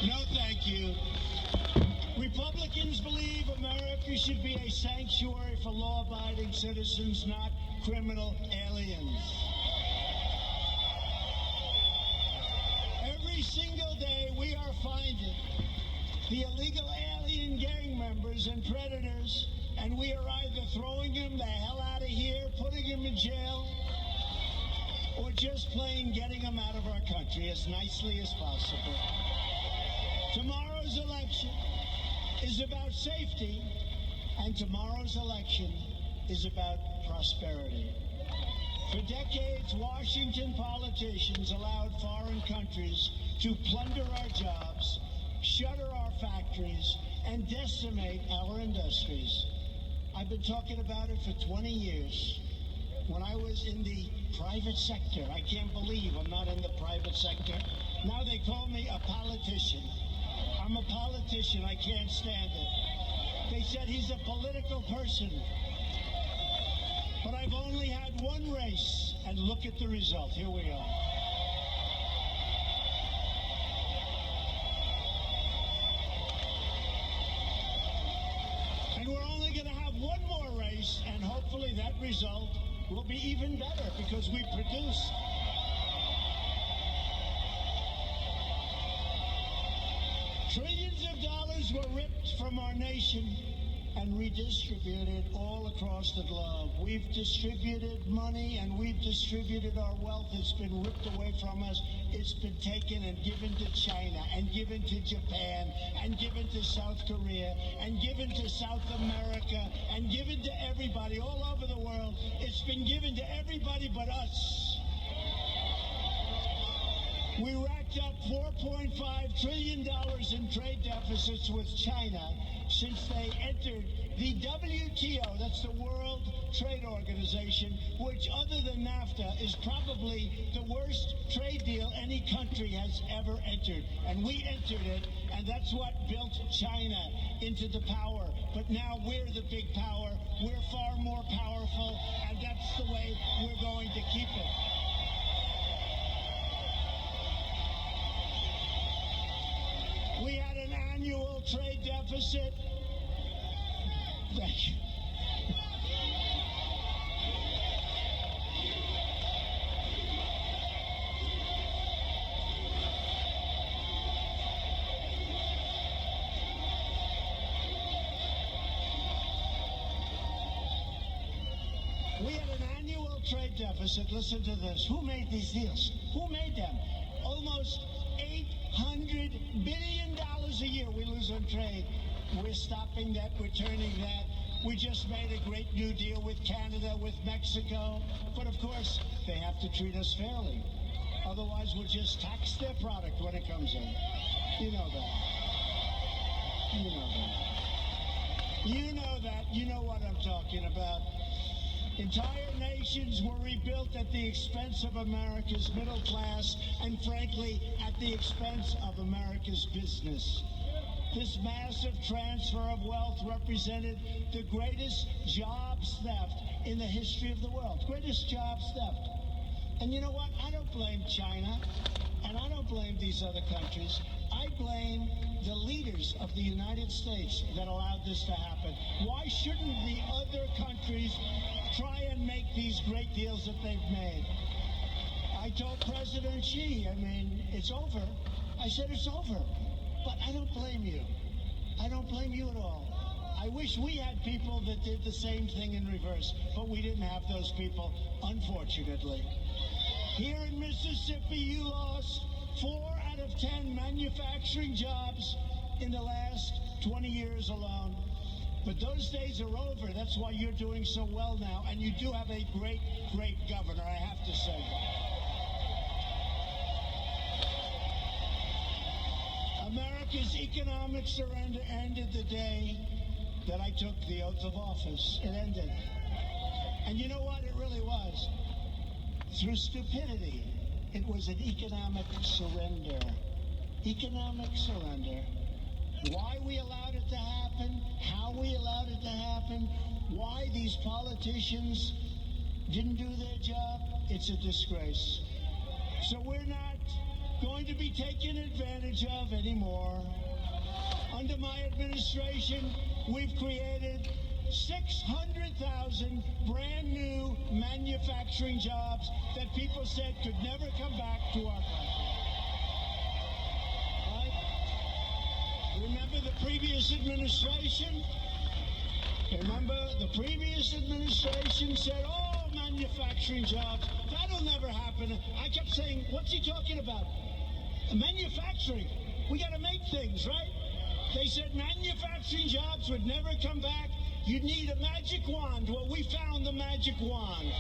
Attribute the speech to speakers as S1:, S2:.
S1: No, thank you. Republicans believe America should be a sanctuary for law-abiding citizens, not criminal aliens. Every single day we are finding the illegal alien gang members and predators, and we are either throwing them the hell out of here, putting them in jail, or just plain getting them out of our country as nicely as possible. Tomorrow's election is about safety, and tomorrow's election is about prosperity. For decades, Washington politicians allowed foreign countries to plunder our jobs, shutter our factories, and decimate our industries. I've been talking about it for 20 years. When I was in the private sector, I can't believe I'm not in the private sector. Now they call me a politician. I'm a politician. I can't stand it. They said he's a political person. But I've only had one race, and look at the result. Here we are. And we're only going to have one more race, and hopefully that result will be even better because we produce trillions of dollars were ripped from our nation and redistributed all across the globe. We've distributed money and we've distributed our wealth. It's been ripped away from us. It's been taken and given to China and given to Japan and given to South Korea and given to South America and given to everybody all over the world. It's been given to everybody but us. We racked up $4.5 trillion in trade deficits with China since they entered the WTO, that's the World Trade Organization, which other than NAFTA is probably the worst trade deal any country has ever entered. And we entered it, and that's what built China into the power. But now we're the big power. We're far more powerful, and that's the way we're going to keep it. We had an annual trade deficit. Thank you. We had an annual trade deficit. Listen to this. Who made these deals? Who made them? Almost $800 billion a year we lose on trade. We're stopping that. We're turning that. We just made a great new deal with Canada, with Mexico. But of course, they have to treat us fairly. Otherwise, we'll just tax their product when it comes in. You know that. You know that. You know that. You know what I'm talking about. Entire nations were rebuilt at the expense of America's middle class and, frankly, at the expense of America's business. This massive transfer of wealth represented the greatest jobs theft in the history of the world. Greatest jobs theft. And you know what? I don't blame China, and I don't blame these other countries. I blame the leaders of the United States that allowed this to happen. Why shouldn't the other countries try and make these great deals that they've made? I told President Xi, it's over. I said it's over. But I don't blame you. I don't blame you at all. I wish we had people that did the same thing in reverse, but we didn't have those people, unfortunately. Here in Mississippi, you lost 4 out of 10 manufacturing jobs in the last 20 years alone. But those days are over. That's why you're doing so well now. And you do have a great, great governor, I have to say. America's economic surrender ended the day that I took the oath of office. It ended. And you know what? It really was. Through stupidity, it was an economic surrender. Economic surrender. Why we allowed it to happen, how we allowed it to happen, why these politicians didn't do their job, it's a disgrace. So we're not going to be taken advantage of anymore. Under my administration, we've created 600,000 brand new manufacturing jobs that people said could never come back to our country. Right? Remember the previous administration? Remember the previous administration said, oh, manufacturing jobs, that'll never happen. I kept saying, what's he talking about? Manufacturing. We got to make things, right? They said manufacturing jobs would never come back. You'd need a magic wand. Well, we found the magic wand.